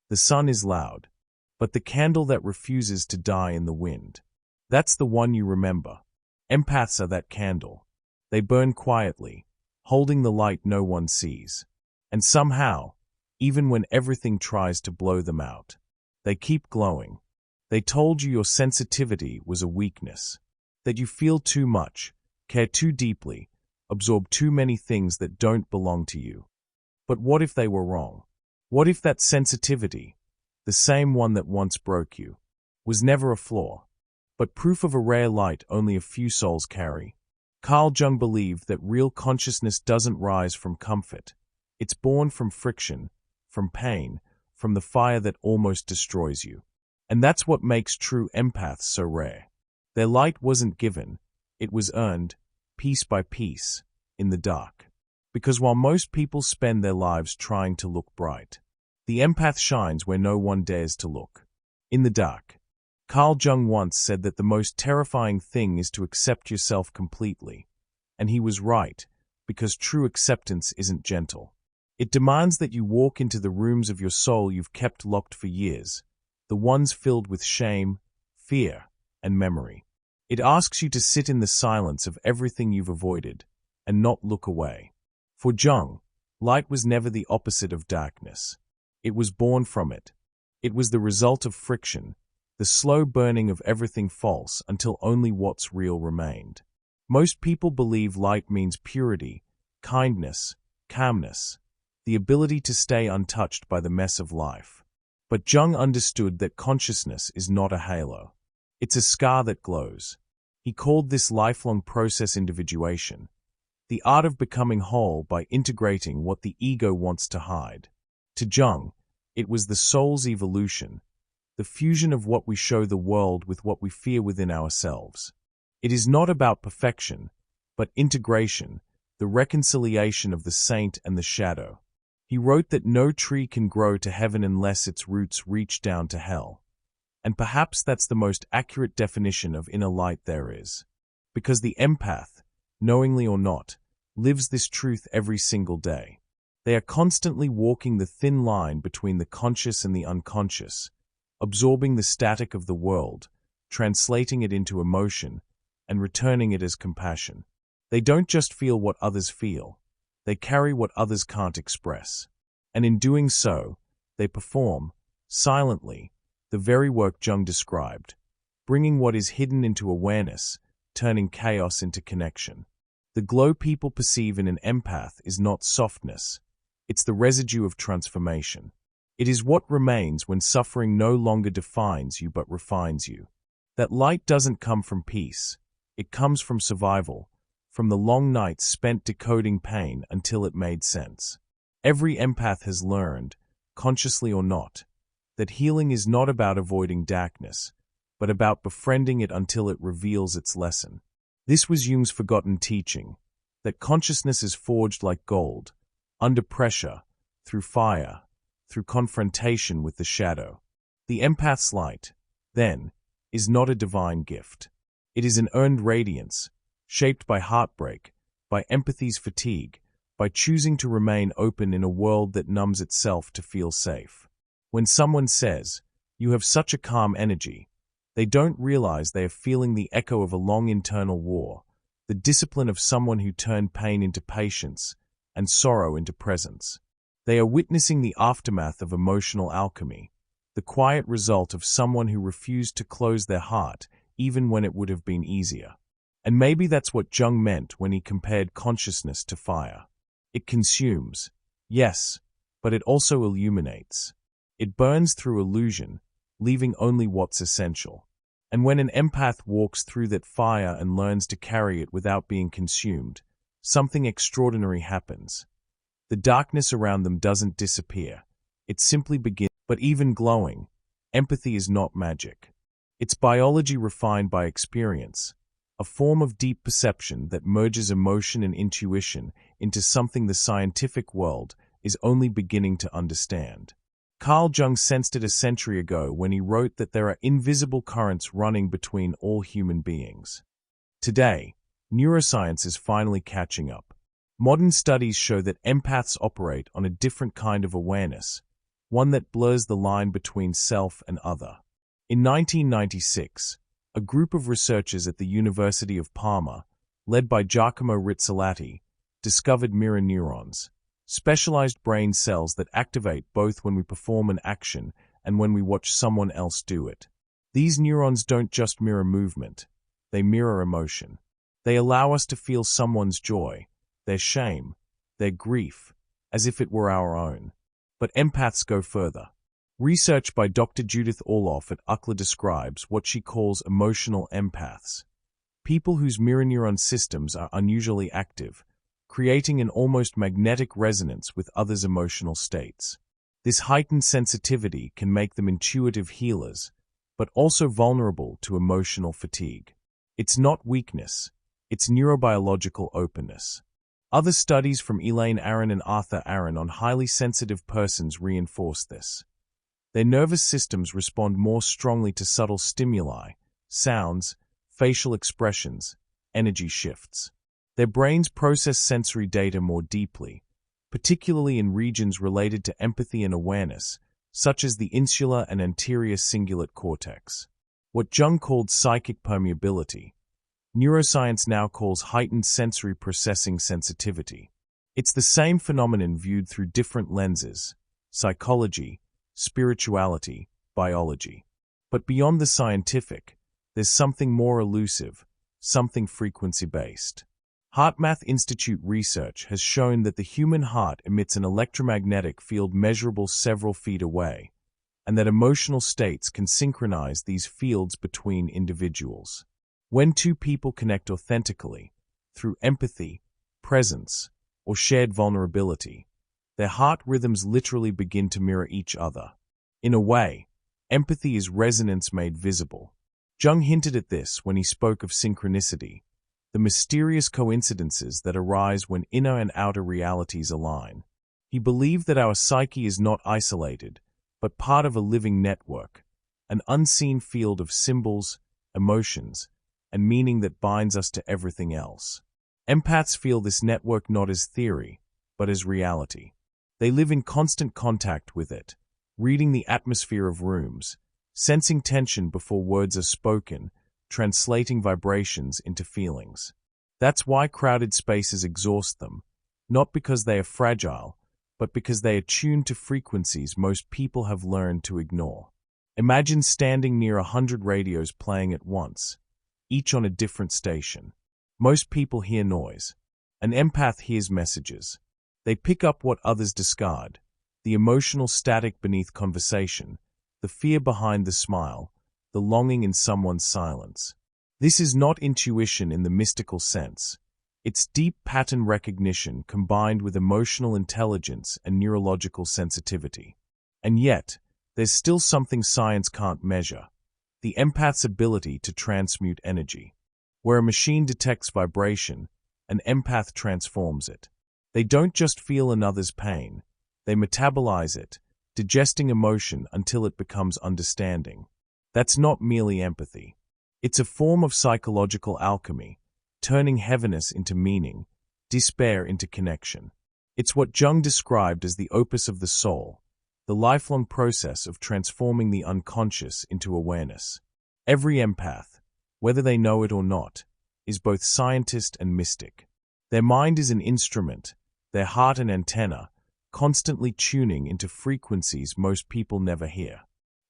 The sun is loud, but the candle that refuses to die in the wind. That's the one you remember. Empaths are that candle. They burn quietly, holding the light no one sees. And somehow, even when everything tries to blow them out, they keep glowing. They told you your sensitivity was a weakness, that you feel too much, care too deeply, absorb too many things that don't belong to you. But what if they were wrong? What if that sensitivity, the same one that once broke you, was never a flaw, but proof of a rare light only a few souls carry? Carl Jung believed that real consciousness doesn't rise from comfort. It's born from friction, from pain, from the fire that almost destroys you. And that's what makes true empaths so rare. Their light wasn't given, it was earned, piece by piece, in the dark. Because while most people spend their lives trying to look bright, the empath shines where no one dares to look, in the dark. Carl Jung once said that the most terrifying thing is to accept yourself completely. And he was right, because true acceptance isn't gentle. It demands that you walk into the rooms of your soul you've kept locked for years, the ones filled with shame, fear, and memory. It asks you to sit in the silence of everything you've avoided, and not look away. For Jung, light was never the opposite of darkness. It was born from it. It was the result of friction, the slow burning of everything false until only what's real remained. Most people believe light means purity, kindness, calmness, the ability to stay untouched by the mess of life. But Jung understood that consciousness is not a halo. It's a scar that glows. He called this lifelong process individuation, the art of becoming whole by integrating what the ego wants to hide. To Jung, it was the soul's evolution, the fusion of what we show the world with what we fear within ourselves. It is not about perfection, but integration, the reconciliation of the saint and the shadow. He wrote that no tree can grow to heaven unless its roots reach down to hell. And perhaps that's the most accurate definition of inner light there is. Because the empath, knowingly or not, lives this truth every single day. They are constantly walking the thin line between the conscious and the unconscious, absorbing the static of the world, translating it into emotion, and returning it as compassion. They don't just feel what others feel, they carry what others can't express. And in doing so, they perform, silently, the very work Jung described, bringing what is hidden into awareness, turning chaos into connection. The glow people perceive in an empath is not softness, it's the residue of transformation. It is what remains when suffering no longer defines you but refines you. That light doesn't come from peace, it comes from survival, from the long nights spent decoding pain until it made sense. Every empath has learned, consciously or not, that healing is not about avoiding darkness, but about befriending it until it reveals its lesson. This was Jung's forgotten teaching, that consciousness is forged like gold, under pressure, through fire, through confrontation with the shadow. The empath's light, then, is not a divine gift. It is an earned radiance, shaped by heartbreak, by empathy's fatigue, by choosing to remain open in a world that numbs itself to feel safe. When someone says, "You have such a calm energy," they don't realize they are feeling the echo of a long internal war, the discipline of someone who turned pain into patience and sorrow into presence. They are witnessing the aftermath of emotional alchemy, the quiet result of someone who refused to close their heart even when it would have been easier. And maybe that's what Jung meant when he compared consciousness to fire. It consumes, yes, but it also illuminates. It burns through illusion, leaving only what's essential. And when an empath walks through that fire and learns to carry it without being consumed, something extraordinary happens. The darkness around them doesn't disappear. It simply begins. But even glowing, empathy is not magic. It's biology refined by experience, a form of deep perception that merges emotion and intuition into something the scientific world is only beginning to understand. Carl Jung sensed it a century ago when he wrote that there are invisible currents running between all human beings. Today, neuroscience is finally catching up. Modern studies show that empaths operate on a different kind of awareness, one that blurs the line between self and other. In 1996, a group of researchers at the University of Parma, led by Giacomo Rizzolatti, discovered mirror neurons, specialized brain cells that activate both when we perform an action and when we watch someone else do it. These neurons don't just mirror movement, they mirror emotion. They allow us to feel someone's joy, their shame, their grief, as if it were our own. But empaths go further. Research by Dr. Judith Orloff at UCLA describes what she calls emotional empaths, people whose mirror neuron systems are unusually active, creating an almost magnetic resonance with others' emotional states. This heightened sensitivity can make them intuitive healers, but also vulnerable to emotional fatigue. It's not weakness, it's neurobiological openness. Other studies from Elaine Aron and Arthur Aron on highly sensitive persons reinforce this. Their nervous systems respond more strongly to subtle stimuli, sounds, facial expressions, energy shifts. Their brains process sensory data more deeply, particularly in regions related to empathy and awareness, such as the insular and anterior cingulate cortex. What Jung called psychic permeability, neuroscience now calls heightened sensory processing sensitivity. It's the same phenomenon viewed through different lenses: psychology, spirituality, biology. But beyond the scientific, there's something more elusive, something frequency-based. HeartMath Institute research has shown that the human heart emits an electromagnetic field measurable several feet away, and that emotional states can synchronize these fields between individuals. When two people connect authentically, through empathy, presence, or shared vulnerability, their heart rhythms literally begin to mirror each other. In a way, empathy is resonance made visible. Jung hinted at this when he spoke of synchronicity, the mysterious coincidences that arise when inner and outer realities align. He believed that our psyche is not isolated, but part of a living network, an unseen field of symbols, emotions, and meaning that binds us to everything else. Empaths feel this network not as theory, but as reality. They live in constant contact with it, reading the atmosphere of rooms, sensing tension before words are spoken, translating vibrations into feelings. That's why crowded spaces exhaust them, not because they are fragile, but because they are tuned to frequencies most people have learned to ignore. Imagine standing near 100 radios playing at once, each on a different station. Most people hear noise. An empath hears messages. They pick up what others discard, the emotional static beneath conversation, the fear behind the smile, the longing in someone's silence. This is not intuition in the mystical sense. It's deep pattern recognition combined with emotional intelligence and neurological sensitivity. And yet, there's still something science can't measure: the empath's ability to transmute energy. Where a machine detects vibration, an empath transforms it. They don't just feel another's pain, they metabolize it, digesting emotion until it becomes understanding. That's not merely empathy. It's a form of psychological alchemy, turning heaviness into meaning, despair into connection. It's what Jung described as the opus of the soul, the lifelong process of transforming the unconscious into awareness. Every empath, whether they know it or not, is both scientist and mystic. Their mind is an instrument, their heart an antenna, constantly tuning into frequencies most people never hear.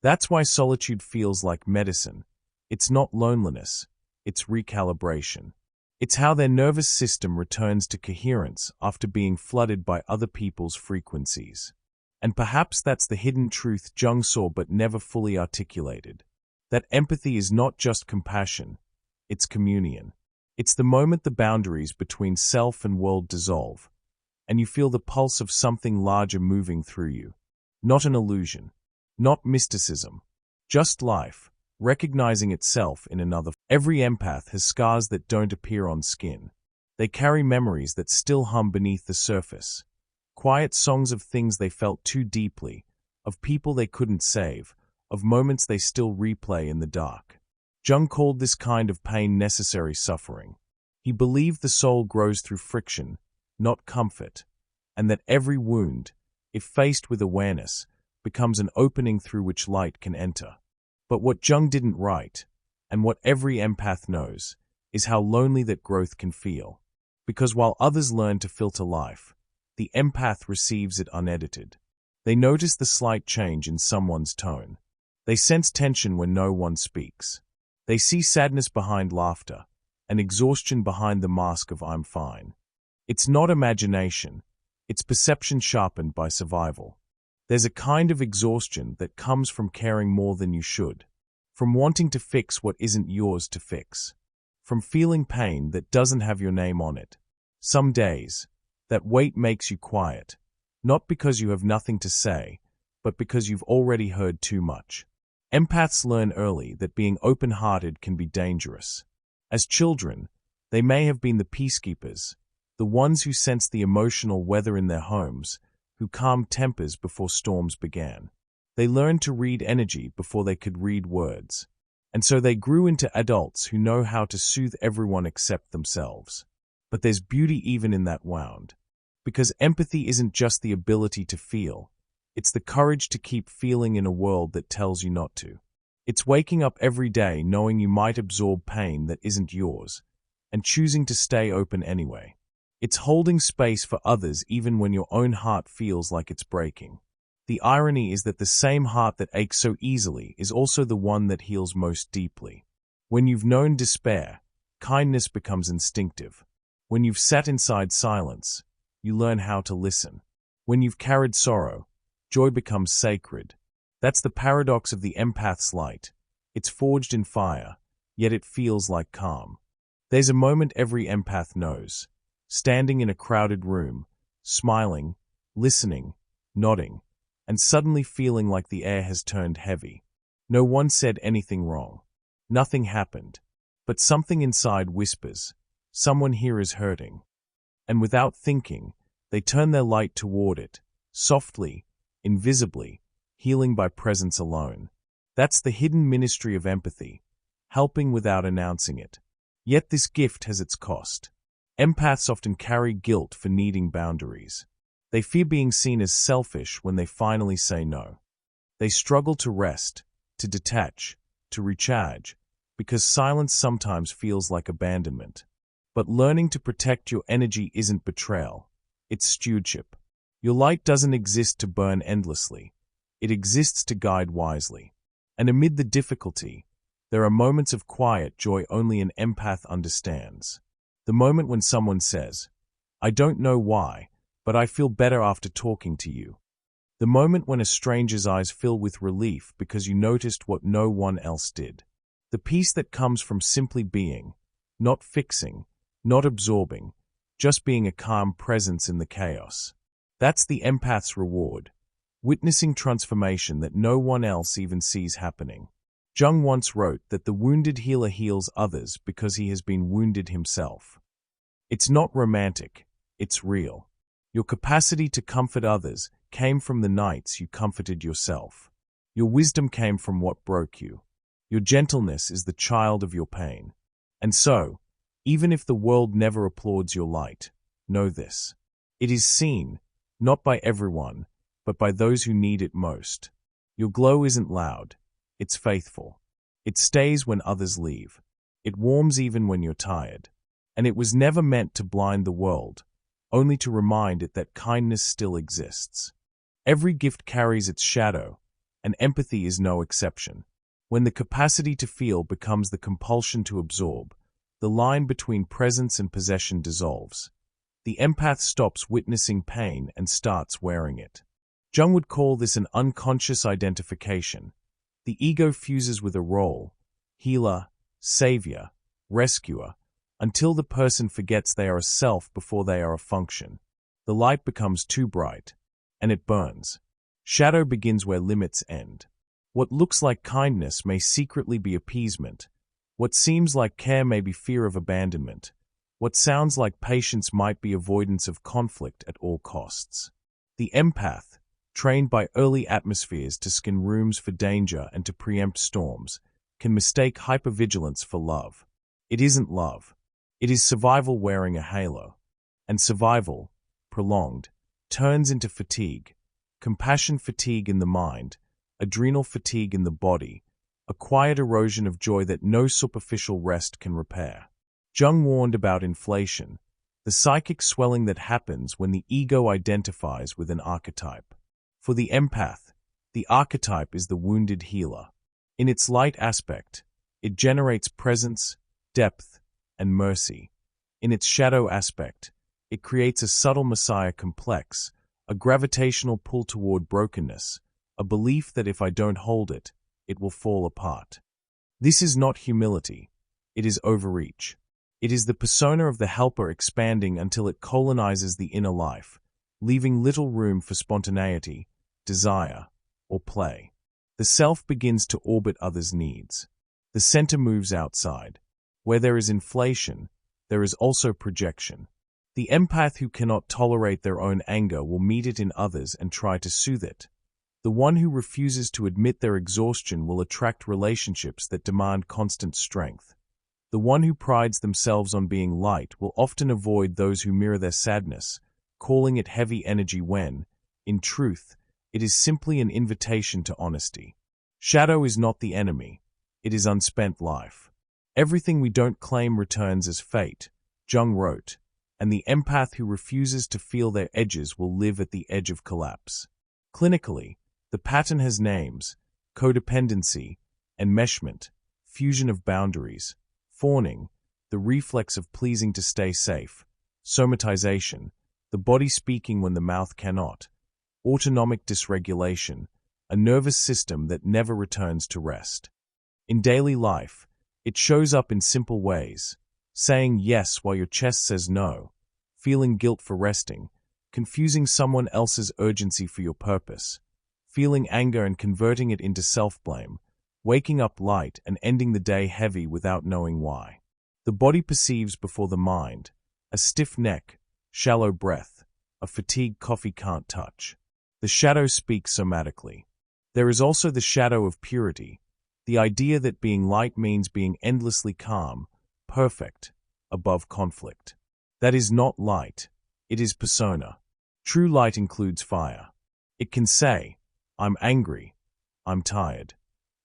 That's why solitude feels like medicine. It's not loneliness, it's recalibration. It's how their nervous system returns to coherence after being flooded by other people's frequencies. And perhaps that's the hidden truth Jung saw but never fully articulated. That empathy is not just compassion, it's communion. It's the moment the boundaries between self and world dissolve, and you feel the pulse of something larger moving through you. Not an illusion, not mysticism, just life, recognizing itself in another. Every empath has scars that don't appear on skin. They carry memories that still hum beneath the surface, quiet songs of things they felt too deeply, of people they couldn't save, of moments they still replay in the dark. Jung called this kind of pain necessary suffering. He believed the soul grows through friction, not comfort, and that every wound, if faced with awareness, becomes an opening through which light can enter. But what Jung didn't write, and what every empath knows, is how lonely that growth can feel. Because while others learn to filter life, the empath receives it unedited. They notice the slight change in someone's tone. They sense tension when no one speaks. They see sadness behind laughter, and exhaustion behind the mask of "I'm fine." It's not imagination, it's perception sharpened by survival. There's a kind of exhaustion that comes from caring more than you should, from wanting to fix what isn't yours to fix, from feeling pain that doesn't have your name on it. Some days, that weight makes you quiet, not because you have nothing to say, but because you've already heard too much. Empaths learn early that being open-hearted can be dangerous. As children, they may have been the peacekeepers, the ones who sensed the emotional weather in their homes, who calmed tempers before storms began. They learned to read energy before they could read words. And so they grew into adults who know how to soothe everyone except themselves. But there's beauty even in that wound. Because empathy isn't just the ability to feel, it's the courage to keep feeling in a world that tells you not to. It's waking up every day knowing you might absorb pain that isn't yours, and choosing to stay open anyway. It's holding space for others even when your own heart feels like it's breaking. The irony is that the same heart that aches so easily is also the one that heals most deeply. When you've known despair, kindness becomes instinctive. When you've sat inside silence, you learn how to listen. When you've carried sorrow, joy becomes sacred. That's the paradox of the empath's light. It's forged in fire, yet it feels like calm. There's a moment every empath knows. Standing in a crowded room, smiling, listening, nodding, and suddenly feeling like the air has turned heavy. No one said anything wrong. Nothing happened. But something inside whispers, someone here is hurting. And without thinking, they turn their light toward it, softly, invisibly, healing by presence alone. That's the hidden ministry of empathy, helping without announcing it. Yet this gift has its cost. Empaths often carry guilt for needing boundaries. They fear being seen as selfish when they finally say no. They struggle to rest, to detach, to recharge, because silence sometimes feels like abandonment. But learning to protect your energy isn't betrayal, it's stewardship. Your light doesn't exist to burn endlessly. It exists to guide wisely. And amid the difficulty, there are moments of quiet joy only an empath understands. The moment when someone says, "I don't know why, but I feel better after talking to you." The moment when a stranger's eyes fill with relief because you noticed what no one else did. The peace that comes from simply being, not fixing, not absorbing, just being a calm presence in the chaos. That's the empath's reward, witnessing transformation that no one else even sees happening. Jung once wrote that the wounded healer heals others because he has been wounded himself. It's not romantic, it's real. Your capacity to comfort others came from the nights you comforted yourself. Your wisdom came from what broke you. Your gentleness is the child of your pain. And so, even if the world never applauds your light, know this. It is seen, not by everyone, but by those who need it most. Your glow isn't loud. It's faithful. It stays when others leave. It warms even when you're tired. And it was never meant to blind the world, only to remind it that kindness still exists. Every gift carries its shadow, and empathy is no exception. When the capacity to feel becomes the compulsion to absorb, the line between presence and possession dissolves. The empath stops witnessing pain and starts wearing it. Jung would call this an unconscious identification. The ego fuses with a role, healer, savior, rescuer, until the person forgets they are a self before they are a function. The light becomes too bright, and it burns. Shadow begins where limits end. What looks like kindness may secretly be appeasement. What seems like care may be fear of abandonment. What sounds like patience might be avoidance of conflict at all costs. The empath, trained by early atmospheres to scan rooms for danger and to preempt storms, can mistake hypervigilance for love. It isn't love. It is survival wearing a halo. And survival, prolonged, turns into fatigue. compassion fatigue in the mind, adrenal fatigue in the body, a quiet erosion of joy that no superficial rest can repair. Jung warned about inflation, the psychic swelling that happens when the ego identifies with an archetype. For the empath, the archetype is the wounded healer. In its light aspect, it generates presence, depth, and mercy. In its shadow aspect, it creates a subtle messiah complex, a gravitational pull toward brokenness, a belief that if I don't hold it, it will fall apart. This is not humility. It is overreach. It is the persona of the helper expanding until it colonizes the inner life, leaving little room for spontaneity, desire, or play. The self begins to orbit others' needs. The center moves outside. Where there is inflation, there is also projection. The empath who cannot tolerate their own anger will meet it in others and try to soothe it. The one who refuses to admit their exhaustion will attract relationships that demand constant strength. The one who prides themselves on being light will often avoid those who mirror their sadness, calling it heavy energy when, in truth, it is simply an invitation to honesty. Shadow is not the enemy. It is unspent life. Everything we don't claim returns as fate, Jung wrote, and the empath who refuses to feel their edges will live at the edge of collapse. Clinically, the pattern has names: codependency, enmeshment, fusion of boundaries, fawning, the reflex of pleasing to stay safe, somatization, the body speaking when the mouth cannot, autonomic dysregulation, a nervous system that never returns to rest. In daily life, it shows up in simple ways: saying yes while your chest says no, feeling guilt for resting, confusing someone else's urgency for your purpose, feeling anger and converting it into self-blame, waking up light and ending the day heavy without knowing why. The body perceives before the mind: a stiff neck, shallow breath, a fatigued coffee can't touch. The shadow speaks somatically. There is also the shadow of purity, the idea that being light means being endlessly calm, perfect, above conflict. That is not light, it is persona. True light includes fire. It can say, I'm angry, I'm tired,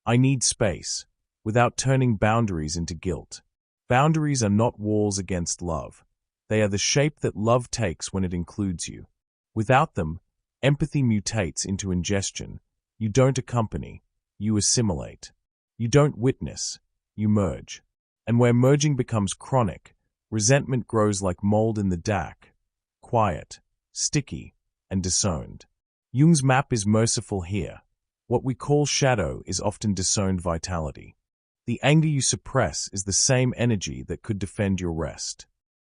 I need space, without turning boundaries into guilt. Boundaries are not walls against love. They are the shape that love takes when it includes you. Without them, empathy mutates into ingestion. You don't accompany, you assimilate. You don't witness, you merge. And where merging becomes chronic, resentment grows like mold in the dark, quiet, sticky, and disowned. Jung's map is merciful here. What we call shadow is often disowned vitality. The anger you suppress is the same energy that could defend your rest.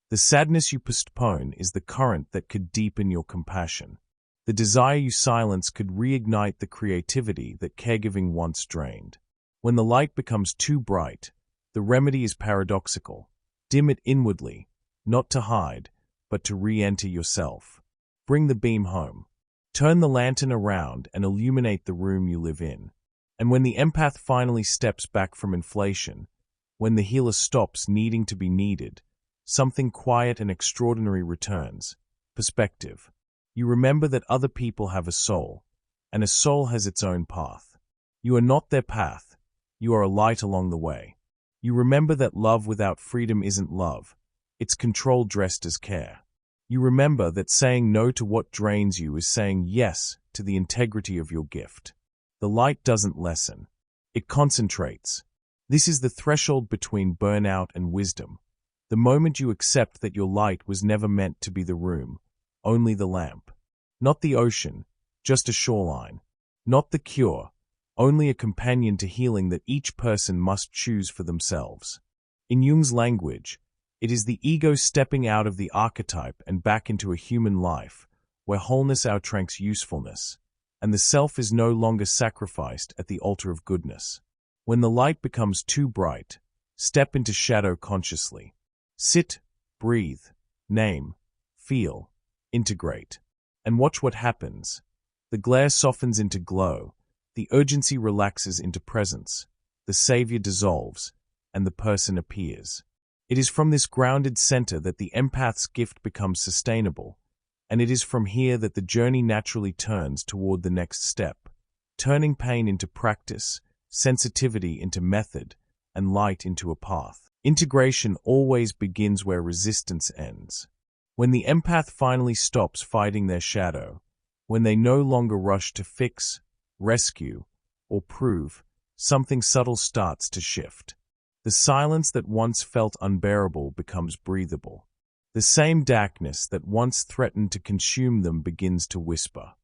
The sadness you postpone is the current that could deepen your compassion. The desire you silence could reignite the creativity that caregiving once drained. When the light becomes too bright, the remedy is paradoxical. Dim it inwardly, not to hide, but to re-enter yourself. Bring the beam home. Turn the lantern around and illuminate the room you live in. And when the empath finally steps back from inflation, when the healer stops needing to be needed, something quiet and extraordinary returns: perspective. You remember that other people have a soul, and a soul has its own path. You are not their path. You are a light along the way. You remember that love without freedom isn't love. It's control dressed as care. You remember that saying no to what drains you is saying yes to the integrity of your gift. The light doesn't lessen. It concentrates. This is the threshold between burnout and wisdom. The moment you accept that your light was never meant to be the room, only the lamp. Not the ocean, just a shoreline. Not the cure, only a companion to healing that each person must choose for themselves. In Jung's language, it is the ego stepping out of the archetype and back into a human life, where wholeness outranks usefulness, and the self is no longer sacrificed at the altar of goodness. When the light becomes too bright, step into shadow consciously. Sit, breathe, name, feel, integrate, and watch what happens. The glare softens into glow, the urgency relaxes into presence, the savior dissolves, and the person appears. It is from this grounded center that the empath's gift becomes sustainable, And it is from here that the journey naturally turns toward the next step, turning pain into practice, sensitivity into method, and light into a path. Integration always begins where resistance ends. When the empath finally stops fighting their shadow, when they no longer rush to fix, rescue, or prove, something subtle starts to shift. The silence that once felt unbearable becomes breathable. The same darkness that once threatened to consume them begins to whisper.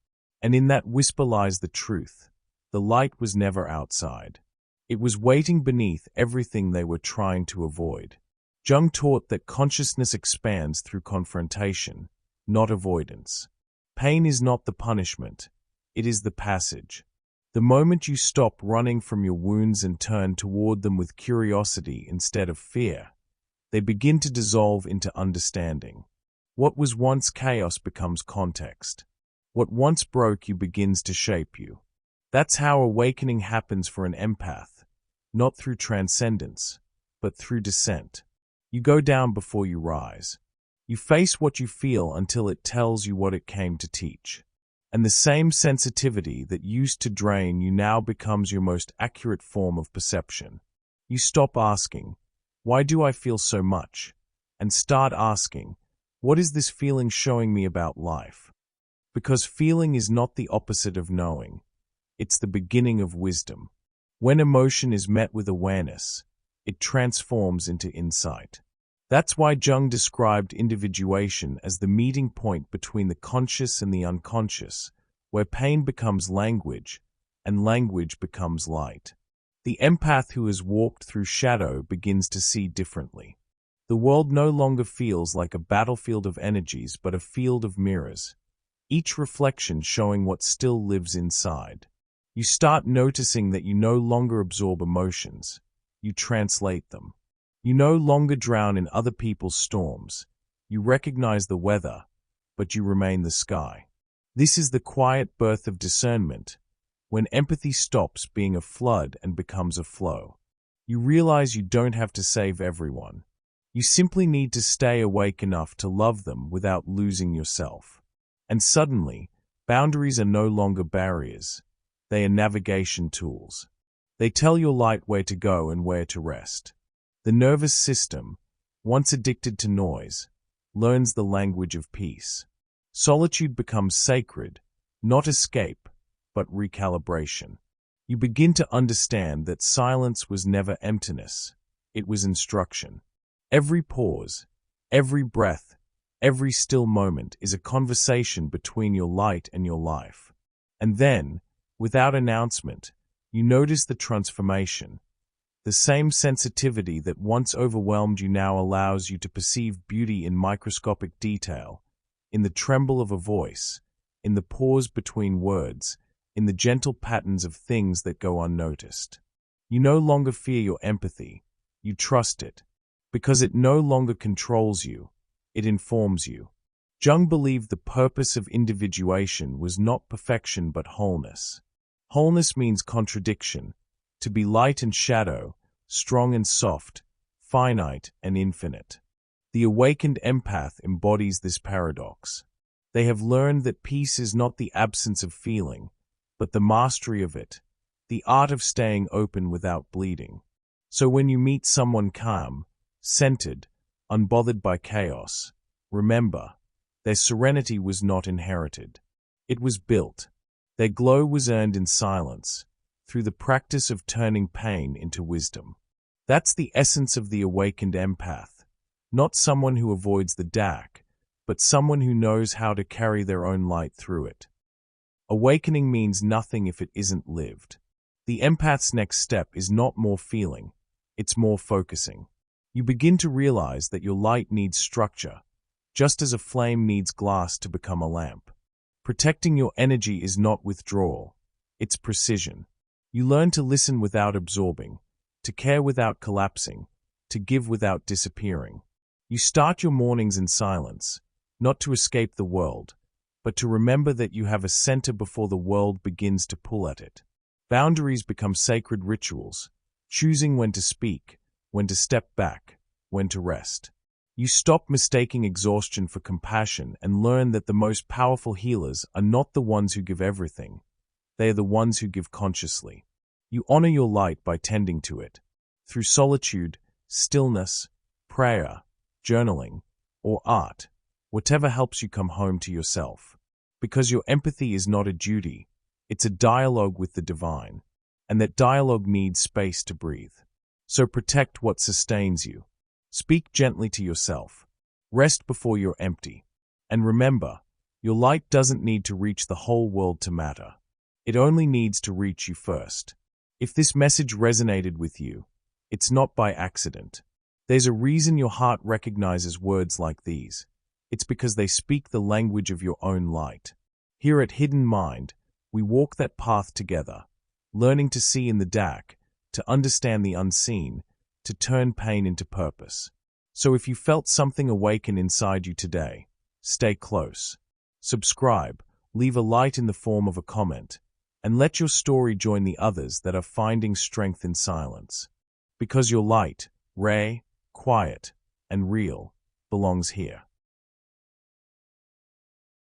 And in that whisper lies the truth. The light was never outside. It was waiting beneath everything they were trying to avoid. Jung taught that consciousness expands through confrontation, not avoidance. Pain is not the punishment, it is the passage. The moment you stop running from your wounds and turn toward them with curiosity instead of fear, they begin to dissolve into understanding. What was once chaos becomes context. What once broke you begins to shape you. That's how awakening happens for an empath, not through transcendence, but through descent. You go down before you rise. You face what you feel until it tells you what it came to teach. And the same sensitivity that used to drain you now becomes your most accurate form of perception. You stop asking, "Why do I feel so much?" and start asking, "What is this feeling showing me about life?" Because feeling is not the opposite of knowing. It's the beginning of wisdom. When emotion is met with awareness, it transforms into insight. That's why Jung described individuation as the meeting point between the conscious and the unconscious, where pain becomes language, and language becomes light. The empath who has walked through shadow begins to see differently. The world no longer feels like a battlefield of energies but a field of mirrors, each reflection showing what still lives inside. You start noticing that you no longer absorb emotions, you translate them. You no longer drown in other people's storms. You recognize the weather, but you remain the sky. This is the quiet birth of discernment, when empathy stops being a flood and becomes a flow. You realize you don't have to save everyone. You simply need to stay awake enough to love them without losing yourself. And suddenly, boundaries are no longer barriers. They are navigation tools. They tell your light where to go and where to rest. The nervous system, once addicted to noise, learns the language of peace. Solitude becomes sacred, not escape, but recalibration. You begin to understand that silence was never emptiness, it was instruction. Every pause, every breath, every still moment is a conversation between your light and your life. And then, without announcement, you notice the transformation. The same sensitivity that once overwhelmed you now allows you to perceive beauty in microscopic detail, in the tremble of a voice, in the pause between words, in the gentle patterns of things that go unnoticed. You no longer fear your empathy, you trust it, because it no longer controls you, it informs you. Jung believed the purpose of individuation was not perfection but wholeness. Wholeness means contradiction, to be light and shadow, strong and soft, finite and infinite. The awakened empath embodies this paradox. They have learned that peace is not the absence of feeling, but the mastery of it, the art of staying open without bleeding. So when you meet someone calm, centered, unbothered by chaos, remember, their serenity was not inherited. It was built. Their glow was earned in silence, through the practice of turning pain into wisdom. That's the essence of the awakened empath, not someone who avoids the dark, but someone who knows how to carry their own light through it. Awakening means nothing if it isn't lived. The empath's next step is not more feeling, it's more focusing. You begin to realize that your light needs structure, just as a flame needs glass to become a lamp. Protecting your energy is not withdrawal, it's precision. You learn to listen without absorbing, to care without collapsing, to give without disappearing. You start your mornings in silence, not to escape the world, but to remember that you have a center before the world begins to pull at it. Boundaries become sacred rituals, choosing when to speak, when to step back, when to rest. You stop mistaking exhaustion for compassion and learn that the most powerful healers are not the ones who give everything. They are the ones who give consciously. You honor your light by tending to it. Through solitude, stillness, prayer, journaling, or art, whatever helps you come home to yourself. Because your empathy is not a duty, it's a dialogue with the divine, and that dialogue needs space to breathe. So protect what sustains you. Speak gently to yourself. Rest before you're empty. And remember, your light doesn't need to reach the whole world to matter. It only needs to reach you first. If this message resonated with you, it's not by accident. There's a reason your heart recognizes words like these. It's because they speak the language of your own light. Here at Hidden Mind, we walk that path together, learning to see in the dark, to understand the unseen, to turn pain into purpose. So if you felt something awaken inside you today, stay close. Subscribe, leave a light in the form of a comment, and let your story join the others that are finding strength in silence. Because your light, rare, quiet, and real, belongs here.